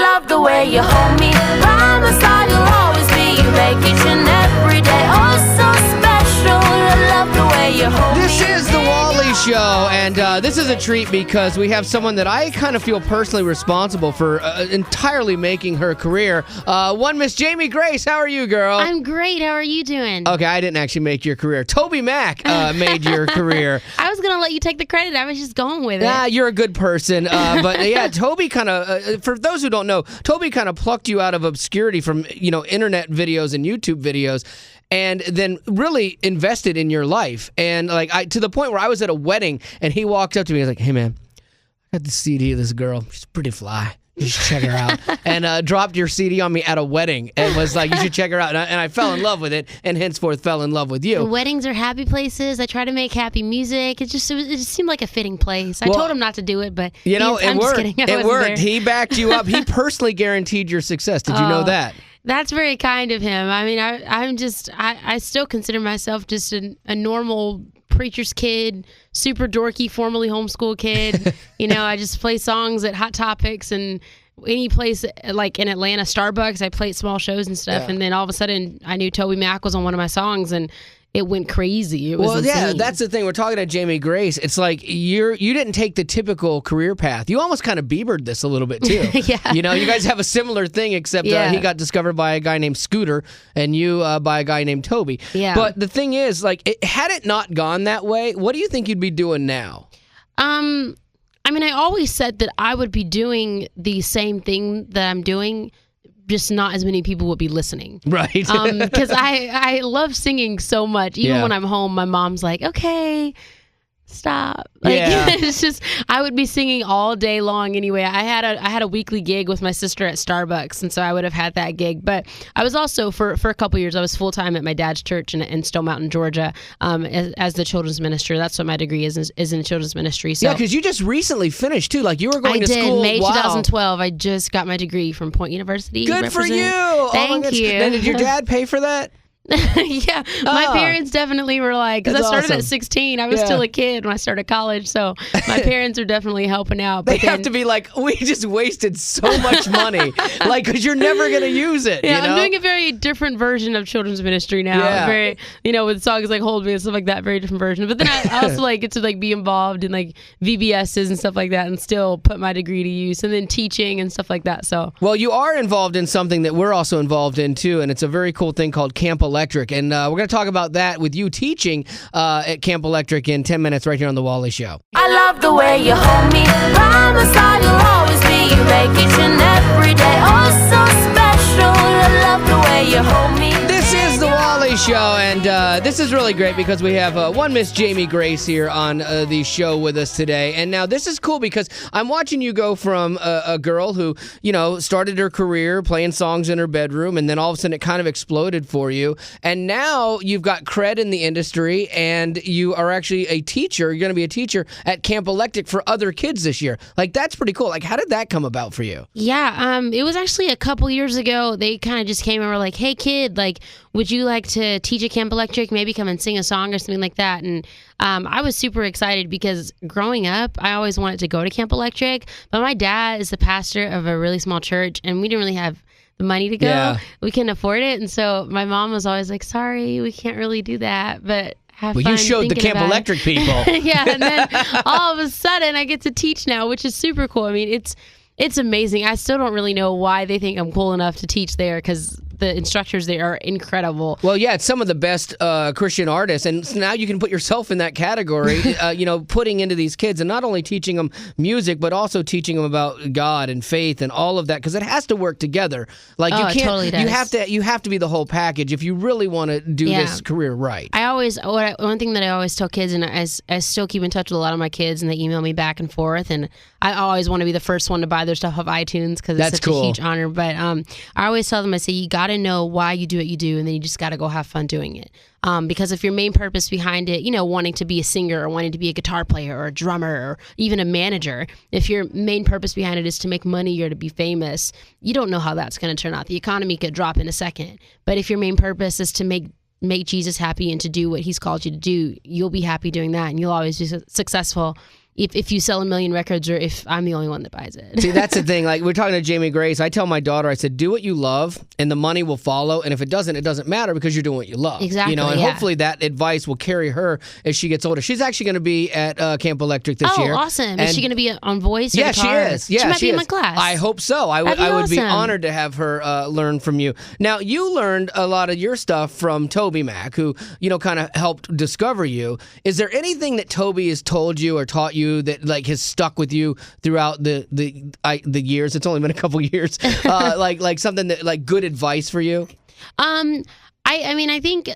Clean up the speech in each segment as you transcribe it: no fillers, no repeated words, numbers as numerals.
love the way you hold me. Promise I will always be. You make each and every day oh so special. I love the way you hold me. This is the Wally Show, and this is a treat because we have someone that I kind of feel personally responsible for entirely making her career. One Miss Jamie Grace, how are you, girl? I'm great. How are you doing? Okay, I didn't actually make your career. Toby Mac made your career. I was going to let you take the credit. I was just going with it. You're a good person. But yeah, Toby kind of, for those who don't know, Toby kind of plucked you out of obscurity from, internet videos and YouTube videos, and then really invested in your life. And to the point where I was at a wedding and he walked up to me and was like, "Hey man, I got the CD of this girl. She's pretty fly. You should check her out." And dropped your CD on me at a wedding and was like, "You should check her out." And I fell in love with it, and henceforth fell in love with you. The weddings are happy places. I try to make happy music. It just seemed like a fitting place. I told him not to do it, but it I'm worked. Just kidding. It worked. He backed you up. He personally guaranteed your success. Did you know that? That's very kind of him. I mean, I still consider myself just a normal preacher's kid, super dorky, formerly homeschool kid. I just play songs at Hot Topics and any place like in Atlanta, Starbucks. I played small shows and stuff, and then all of a sudden I knew Toby Mac was on one of my songs, and it went crazy. It was insane. Yeah, that's the thing. We're talking to Jamie Grace. It's like you didn't take the typical career path. You almost kind of Biebered this a little bit too. Yeah. You guys have a similar thing, except he got discovered by a guy named Scooter, and you by a guy named Toby. Yeah. But the thing is, had it not gone that way, what do you think you'd be doing now? I always said that I would be doing the same thing that I'm doing, just not as many people would be listening. Right. Because I love singing so much. Even when I'm home, my mom's like, "Okay, stop." It's just, I would be singing all day long anyway. I had a weekly gig with my sister at Starbucks, and so I would have had that gig. But I was also, for a couple years, I was full-time at my dad's church in Stone Mountain, Georgia, as the children's minister. That's what my degree is in children's ministry. So, yeah, because you just recently finished, too. You were going to school. May 2012. I just got my degree from Point University. Good for you. Thank you. Now, did your dad pay for that? Yeah, my parents definitely were like, because I started awesome. at 16. I was still a kid when I started college, so my parents are definitely helping out. They have to be like, we just wasted so much money, because you're never going to use it. Yeah, I'm doing a very different version of children's ministry now. Yeah. Very, with songs like "Hold Me" and stuff like that. Very different version. But then I also get to be involved in VBSs and stuff like that, and still put my degree to use, and then teaching and stuff like that. So, well, you are involved in something that we're also involved in too, and it's a very cool thing called Camp Electric, and we're going to talk about that with you teaching at Camp Electric in 10 minutes right here on The Wally Show. I love the way you hold me. Promise I will always be. You make each and every day oh so special. I love the way you hold me. This is The Wally Show, and this is really great because we have one Miss Jamie Grace here on the show with us today. And now this is cool because I'm watching you go from a girl who, started her career playing songs in her bedroom, and then all of a sudden it kind of exploded for you. And now you've got cred in the industry, and you are actually a teacher. You're going to be a teacher at Camp Electric for other kids this year. That's pretty cool. How did that come about for you? Yeah, it was actually a couple years ago. They kind of just came and were like, "Hey kid, would you like to teach at Camp Electric? Maybe come and sing a song or something like that." And I was super excited because growing up, I always wanted to go to Camp Electric, but my dad is the pastor of a really small church, and we didn't really have the money to go. Yeah. We couldn't afford it, and so my mom was always like, "Sorry, we can't really do that, but have fun." Well, you showed the Camp Electric people. Yeah, and then all of a sudden I get to teach now, which is super cool. I mean, it's amazing. I still don't really know why they think I'm cool enough to teach there, because the instructors there are incredible. Well, yeah, it's some of the best Christian artists, and so now you can put yourself in that category, putting into these kids and not only teaching them music, but also teaching them about God and faith and all of that, because it has to work together. You can't. It totally does. You have to be the whole package if you really want to do this career right. One thing that I always tell kids, and I still keep in touch with a lot of my kids, and they email me back and forth, and I always want to be the first one to buy their stuff off iTunes because it's such a huge honor. But I always tell them, I say, you got to know why you do what you do, and then you just got to go have fun doing it. Because if your main purpose behind it, wanting to be a singer or wanting to be a guitar player or a drummer or even a manager, if your main purpose behind it is to make money or to be famous, you don't know how that's going to turn out. The economy could drop in a second. But if your main purpose is to make Jesus happy and to do what he's called you to do, you'll be happy doing that, and you'll always be successful. if you sell 1 million records or if I'm the only one that buys it. See, that's the thing. Like, we're talking to Jamie Grace. I tell my daughter, I said, do what you love and the money will follow. And if it doesn't matter because you're doing what you love. Exactly. You know, and hopefully that advice will carry her as she gets older. She's actually going to be at Camp Electric this year. Oh, awesome. And is she going to be on voice or yeah, guitar? she is. Yeah, she might be is. in my class. I hope so. I would be awesome. honored to have her learn from you. Now, you learned a lot of your stuff from Toby Mac, who, you know, kind of helped discover you. Is there anything that Toby has told you or taught you that like has stuck with you throughout the years? It's only been a couple years. Like something that like good advice for you. I mean, I think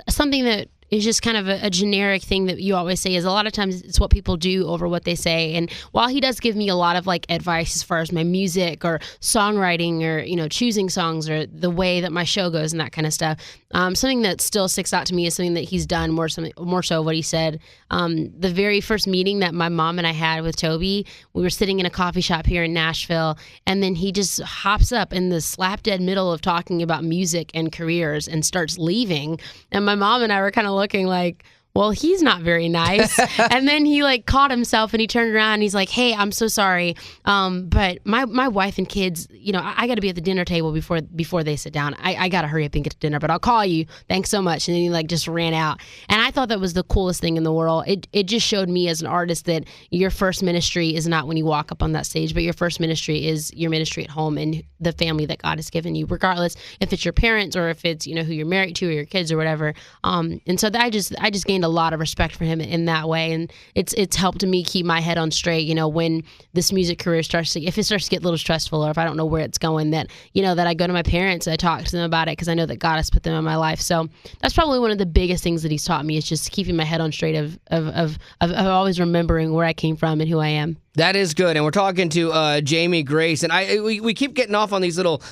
something that is just kind of a generic thing that you always say is a lot of times it's what people do over what they say. And while he does give me a lot of like advice as far as my music or songwriting or, you know, choosing songs or the way that my show goes and that kind of stuff, something that still sticks out to me is something that he's done more so what he said. The very first meeting that my mom and I had with Toby, we were sitting in a coffee shop here in Nashville, and then he just hops up in the slap dead middle of talking about music and careers and starts leaving. And my mom and I were kind of looking like, well, he's not very nice. And then he like caught himself and he turned around and he's like, hey, I'm so sorry. But my wife and kids, you know, I got to be at the dinner table before they sit down. I got to hurry up and get to dinner, but I'll call you. Thanks so much. And then he like just ran out. And I thought that was the coolest thing in the world. It just showed me as an artist that your first ministry is not when you walk up on that stage, but your first ministry is your ministry at home and the family that God has given you, regardless if it's your parents or if it's, you know, who you're married to or your kids or whatever. And so I just gained a lot of respect for him in that way, and it's helped me keep my head on straight, you know, when this music career starts to get a little stressful or if I don't know where it's going, that, you know, that I go to my parents and I talk to them about it because I know that God has put them in my life. So that's probably one of the biggest things that he's taught me, is just keeping my head on straight of always remembering where I came from and who I am. That is good, and we're talking to Jamie Grace, and we keep getting off on these little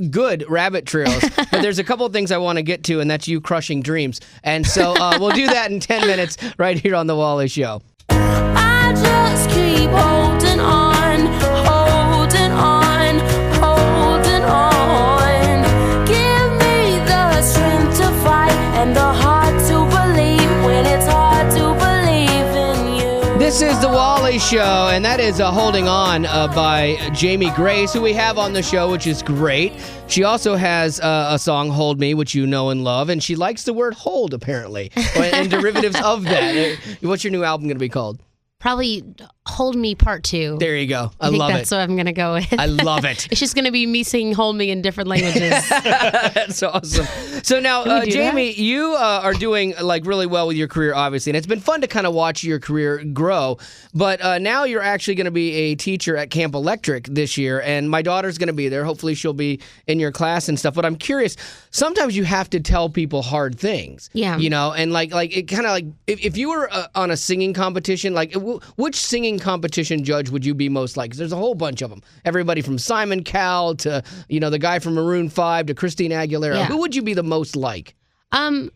good rabbit trails, but there's a couple of things I want to get to, and that's you crushing dreams. And so we'll do that in 10 minutes right here on The Wally Show. I just keep holding on, holding on, holding on. Give me the strength to fight and the heart to believe when it's hard to believe in you. This is The Wally Show, and that is Holding On by Jamie Grace, who we have on the show, which is great. She also has a song, Hold Me, which you know and love, and she likes the word hold, apparently, and derivatives of that. What's your new album going to be called? Probably Hold Me Part 2. There you go. I think love that's it. what I'm going to go with. I love it. It's just going to be me singing Hold Me in different languages. That's awesome. So now, Jamie, you are doing like really well with your career, obviously, and it's been fun to kind of watch your career grow. But now you're actually going to be a teacher at Camp Electric this year, and my daughter's going to be there. Hopefully, she'll be in your class and stuff. But I'm curious. Sometimes you have to tell people hard things. Yeah. You know, and like it kind of like if you were on a singing competition, like which singing competition judge would you be most like? 'Cause there's a whole bunch of them. Everybody from Simon Cowell to, you know, the guy from Maroon 5 to Christina Aguilera. Yeah. Who would you be the most like? I'm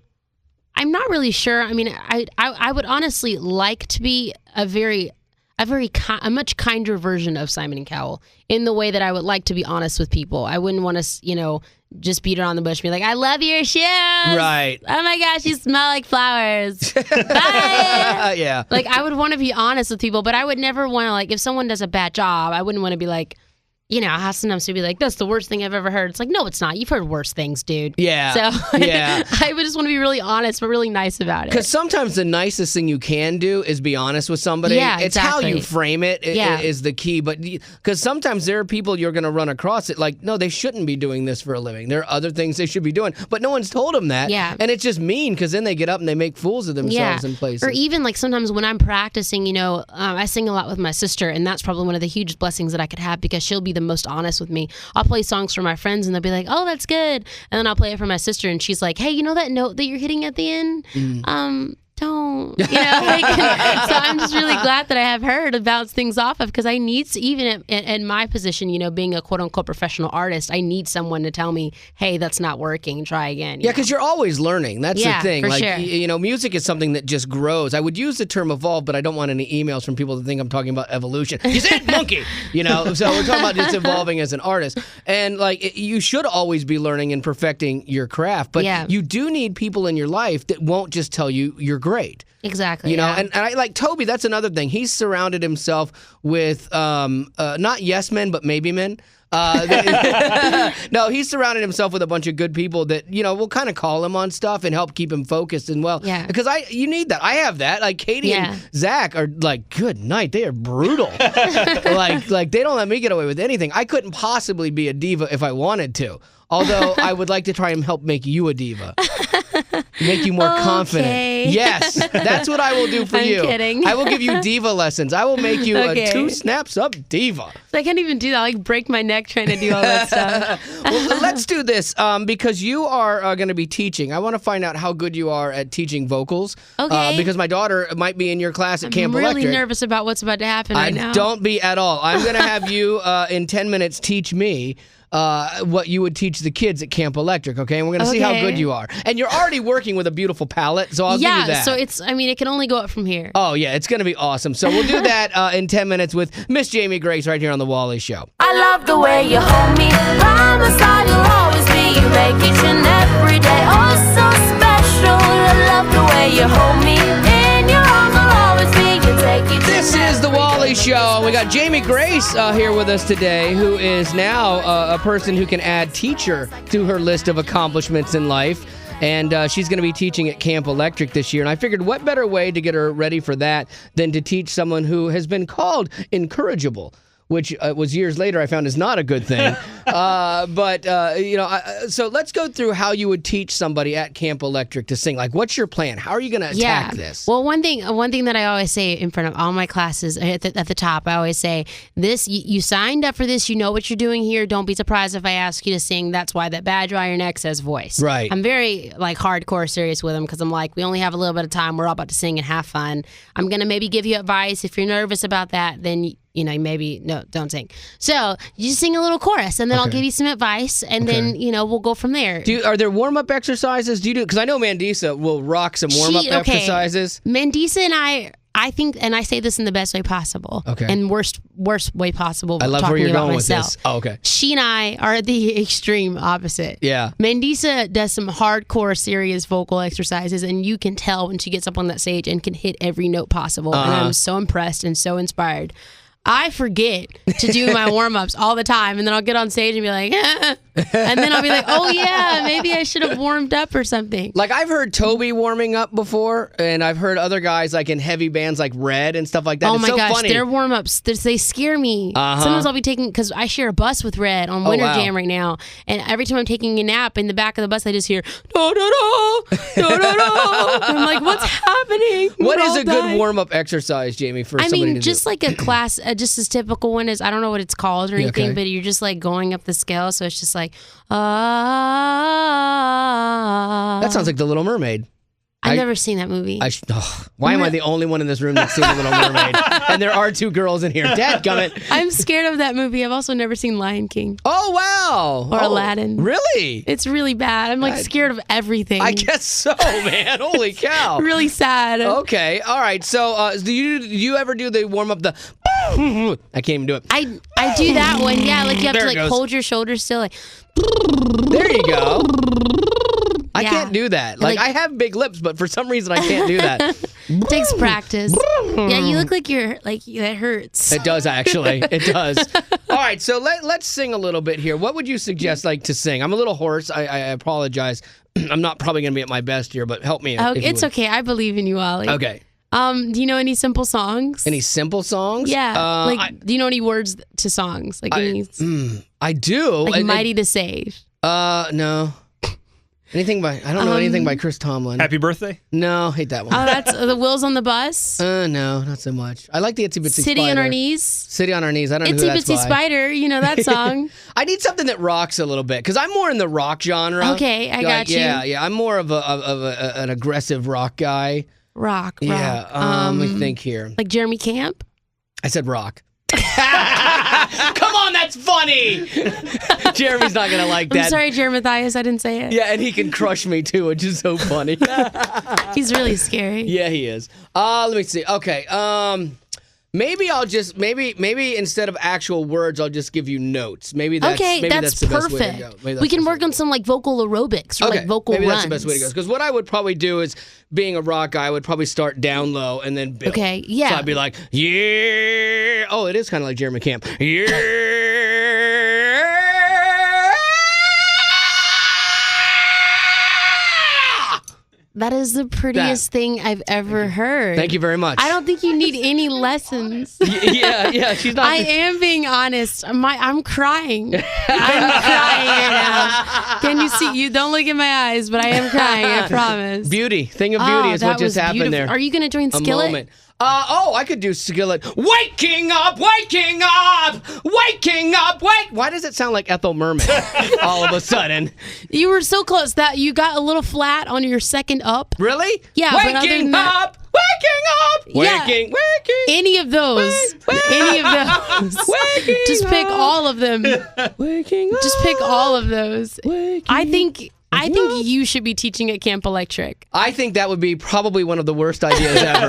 not really sure. I mean, I would honestly like to be a much kinder version of Simon and Cowell, in the way that I would like to be honest with people. I wouldn't want to, you know, just beat around the bush and be like, I love your shoes. Right. Oh my gosh, you smell like flowers. Bye. Yeah. Like, I would want to be honest with people, but I would never want to, like, if someone does a bad job, I wouldn't want to be like, you know, how sometimes to be like, that's the worst thing I've ever heard. It's like, no, it's not. You've heard worse things, dude. Yeah. So Yeah. I would just want to be really honest, but really nice about it. Because sometimes the nicest thing you can do is be honest with somebody. Yeah, it's how exactly. you frame it is the key. But because sometimes there are people you're going to run across it like, no, they shouldn't be doing this for a living. There are other things they should be doing, but no one's told them that. Yeah. And it's just mean because then they get up and they make fools of themselves in places. Or even like sometimes when I'm practicing, you know, I sing a lot with my sister, and that's probably one of the huge blessings that I could have, because she'll be the most honest with me. I'll play songs for my friends and they'll be like, oh, that's good. And then I'll play it for my sister and she's like, hey, you know that note that you're hitting at the end? Don't, you know, like, so I'm just really glad that I have her to bounce things off of, because I need to, even in my position, you know, being a quote unquote professional artist, I need someone to tell me, hey, that's not working, try again. Yeah, because you're always learning. That's the thing. For like, sure. you know, music is something that just grows. I would use the term evolve, but I don't want any emails from people that think I'm talking about evolution. You said monkey, you know? So we're talking about just evolving as an artist. And like, you should always be learning and perfecting your craft, but you do need people in your life that won't just tell you you're great. great. Exactly. You know, yeah. and I like Toby. That's another thing. He's surrounded himself with not yes men, but maybe men. No, he's surrounded himself with a bunch of good people that, you know, will kind of call him on stuff and help keep him focused and well. Yeah. Because you need that. I have that. Like Katie and Zach are like, good night. They are brutal. like they don't let me get away with anything. I couldn't possibly be a diva if I wanted to. Although I would like to try and help make you a diva. Make you more confident. Yes, that's what I will do for you. I'm kidding. I will give you diva lessons. I will make you a Okay. 2 snaps up diva. I can't even do that. I like break my neck trying to do all that stuff. Well, let's do this because you are going to be teaching. I want to find out how good you are at teaching vocals. Okay. Because my daughter might be in your class at Camp I'm really Electric. nervous about what's about to happen right now. Don't be at all. I'm going to have you in 10 minutes teach me what you would teach the kids at Camp Electric, okay? And we're going to see how good you are. And you're already working with a beautiful palette, so I'll give you that. So it can only go up from here. Oh, yeah, it's going to be awesome. So we'll do that in 10 minutes with Miss Jamie Grace right here on The Wally Show. I love the way you hold me. Promise I will always be. You make each and every day oh so special. I love the way you hold me. In your arms I'll always be. You take each This is The Wally Show. We got Jamie Grace here with us today, who is now a person who can add teacher to her list of accomplishments in life. And she's going to be teaching at Camp Electric this year. And I figured what better way to get her ready for that than to teach someone who has been called incorrigible, which was years later I found is not a good thing. So let's go through how you would teach somebody at Camp Electric to sing. Like, what's your plan? How are you going to attack this? Well, one thing that I always say in front of all my classes at the top, I always say, this, you signed up for this, you know what you're doing here. Don't be surprised if I ask you to sing. That's why that badge around your neck says voice. Right. I'm very like hardcore serious with them because I'm like, we only have a little bit of time. We're all about to sing and have fun. I'm going to maybe give you advice. If you're nervous about that, then maybe no, don't sing. So you just sing a little chorus, and then I'll give you some advice, and then we'll go from there. Are there warm up exercises? Because I know Mandisa will rock some warm up exercises. Mandisa and I think, and I say this in the best way possible, and worst way possible. I love where you're going with this. Oh, okay. She and I are the extreme opposite. Yeah. Mandisa does some hardcore, serious vocal exercises, and you can tell when she gets up on that stage and can hit every note possible. And I'm so impressed and so inspired. I forget to do my warm-ups all the time, and then I'll get on stage and be like, and then I'll be like, oh yeah, maybe I should have warmed up or something. Like, I've heard Toby warming up before, and I've heard other guys like in heavy bands like Red and stuff like that. Oh it's my so gosh, funny. their warm-ups, they scare me. Sometimes I'll be taking, because I share a bus with Red on Winter Jam right now, and every time I'm taking a nap in the back of the bus, I just hear, da-da-da, da-da-da. I'm like, what's happening? What is a good warm-up exercise, Jamie, for somebody to do? Just like a class, just as typical one is, I don't know what it's called or anything, but you're just like going up the scale, so it's just like, That sounds like The Little Mermaid. I've never seen that movie. Why am I the only one in this room that's seen The Little Mermaid? And there are 2 girls in here. Dadgummit. I'm scared of that movie. I've also never seen Lion King. Oh, wow. Or Aladdin. Really? It's really bad. I'm like scared of everything. I guess so, man. Holy cow. Really sad. Okay. All right. So do you ever do the warm up, the... I can't even do it. I do that one. Yeah, like you have to like goes. hold your shoulders still. Like, there you go. I can't do that. Like, I have big lips, but for some reason I can't do that. It takes practice. Yeah, you look like you're like that hurts. It does, actually. It does. All right, so let's sing a little bit here. What would you suggest like to sing? I'm a little hoarse. I apologize. I'm not probably going to be at my best here, but help me. It's okay. I believe in you, Wally. Okay. Do you know any simple songs? Any simple songs? Yeah. Do you know any words to songs? Like I do. Like Mighty to Save. No. Anything by, I don't know anything by Chris Tomlin. Happy Birthday? No, hate that one. Oh, that's The Wheels on the Bus? No, not so much. I like the Itsy Bitsy Spider. City on Our Knees? City on Our Knees. I don't know who Itsy that's Bitsy by. Spider, you know that song. I need something that rocks a little bit, because I'm more in the rock genre. Okay, I got you. Yeah, I'm more of an aggressive rock guy. Rock. Yeah, let me think here. Like Jeremy Camp? I said rock. Come on, that's funny. Jeremy's not gonna like that. I'm sorry, Jeremy Matthias, I didn't say it. Yeah, and he can crush me too, which is so funny. He's really scary. Yeah, he is. Let me see. Okay. Maybe I'll just maybe instead of actual words, I'll just give you notes. Maybe that's the perfect. best way to go. We can work on some like vocal aerobics or like vocal maybe runs. That's the best way to go. Because what I would probably do is, being a rock guy, I would probably start down low and then build. Okay, yeah. So I'd be like, yeah. Oh, it is kind of like Jeremy Camp. Yeah. That is the prettiest thing I've ever heard. Thank you very much. I don't think you need any lessons. Yeah, she's not. I am being honest. I'm crying. I'm crying right now. Can you see? You don't look in my eyes, but I am crying. I promise. Beauty. Thing of beauty is what just happened beautiful. there. Are you going to join Skillet? A moment. I could do Skillet. Waking up, waking up, waking up, wake. Why does it sound like Ethel Merman all of a sudden? You were so close that you got a little flat on your second up. Really? Yeah. Waking up, waking up, waking. Any of those. Any of those. Waking Just pick up. all of them. Waking up. Just pick all of those. Waking I think you should be teaching at Camp Electric. I think that would be probably one of the worst ideas ever.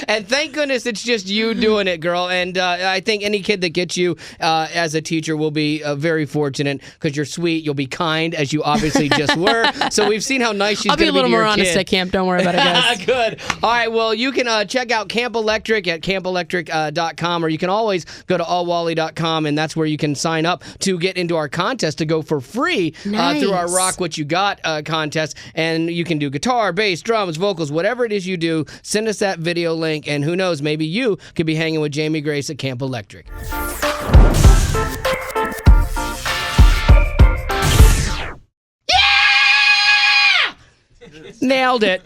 And thank goodness it's just you doing it, girl. And I think any kid that gets you as a teacher will be very fortunate because you're sweet. You'll be kind, as you obviously just were. So we've seen how nice she's going to be. I'll be a little to more your honest kid. at camp. Don't worry about it, guys. Good. All right. Well, you can check out Camp Electric at campelectric.com, or you can always go to allwally.com, and that's where you can sign up to get into our contest to go for free through our Rock What You Got contest. And you can do guitar, bass, drums, vocals, whatever it is you do. Send us that video link, and who knows, maybe you could be hanging with Jamie Grace at Camp Electric. Yeah! Nailed it.